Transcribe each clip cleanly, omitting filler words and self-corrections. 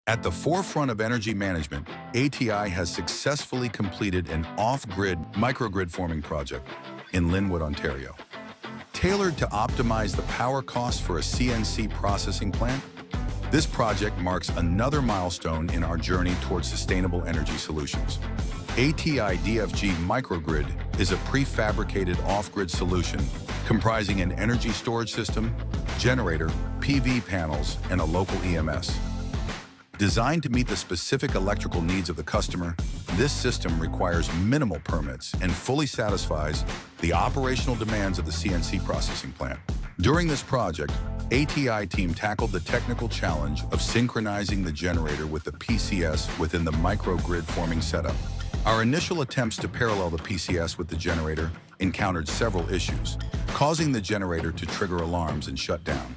At the forefront of energy management, ATI has successfully completed an off-grid microgrid forming project in Linwood, Ontario. Tailored to optimize the power costs for a CNC processing plant, this project marks another milestone in our journey towards sustainable energy solutions. ATI-DFG Microgrid is a prefabricated off-grid solution comprising an energy storage system, generator, PV panels, and a local EMS. Designed to meet the specific electrical needs of the customer, this system requires minimal permits and fully satisfies the operational demands of the CNC processing plant. During this project, ATI team tackled the technical challenge of synchronizing the generator with the PCS within the microgrid forming setup. Our initial attempts to parallel the PCS with the generator encountered several issues, causing the generator to trigger alarms and shut down.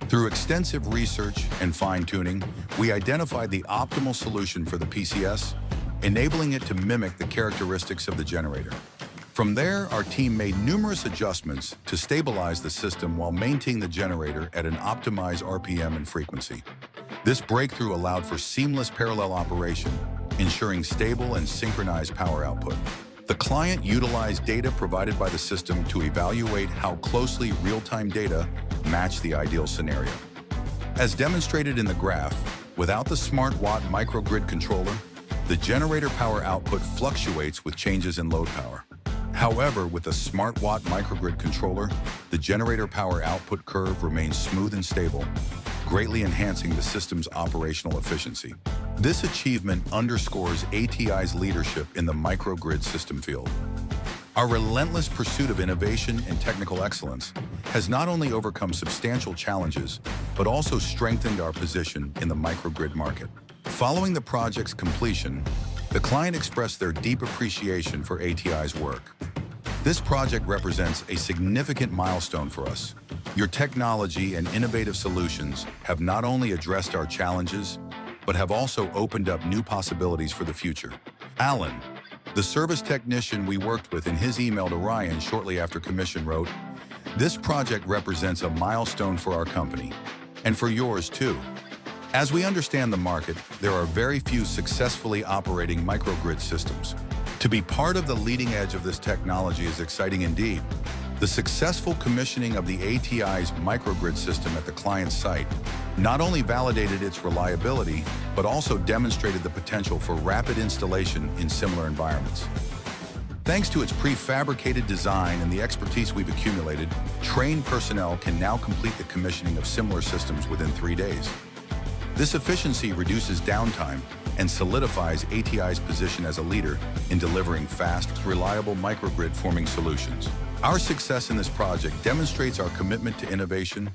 Through extensive research and fine-tuning, we identified the optimal solution for the PCS, enabling it to mimic the characteristics of the generator. From there, our team made numerous adjustments to stabilize the system while maintaining the generator at an optimized RPM and frequency. This breakthrough allowed for seamless parallel operation, ensuring stable and synchronized power output. The client utilized data provided by the system to evaluate how closely real-time data match the ideal scenario. As demonstrated in the graph, without the SmartWatt microgrid controller, the generator power output fluctuates with changes in load power. However, with the SmartWatt microgrid controller, the generator power output curve remains smooth and stable, greatly enhancing the system's operational efficiency. This achievement underscores ATI's leadership in the microgrid system field. Our relentless pursuit of innovation and technical excellence has not only overcome substantial challenges, but also strengthened our position in the microgrid market. Following the project's completion, the client expressed their deep appreciation for ATI's work. This project represents a significant milestone for us. Your technology and innovative solutions have not only addressed our challenges, but have also opened up new possibilities for the future. Alan, the service technician we worked with, in his email to Ryan shortly after commission, wrote, "This project represents a milestone for our company, and for yours too. As we understand the market, there are very few successfully operating microgrid systems. To be part of the leading edge of this technology is exciting indeed." The successful commissioning of the ATI's microgrid system at the client's site not only validated its reliability, but also demonstrated the potential for rapid installation in similar environments. Thanks to its prefabricated design and the expertise we've accumulated, trained personnel can now complete the commissioning of similar systems within 3 days. This efficiency reduces downtime and solidifies ATI's position as a leader in delivering fast, reliable microgrid forming solutions. Our success in this project demonstrates our commitment to innovation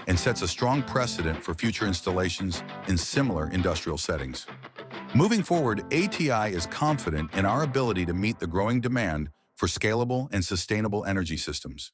and sets a strong precedent for future installations in similar industrial settings. Moving forward, ATI is confident in our ability to meet the growing demand for scalable and sustainable energy systems.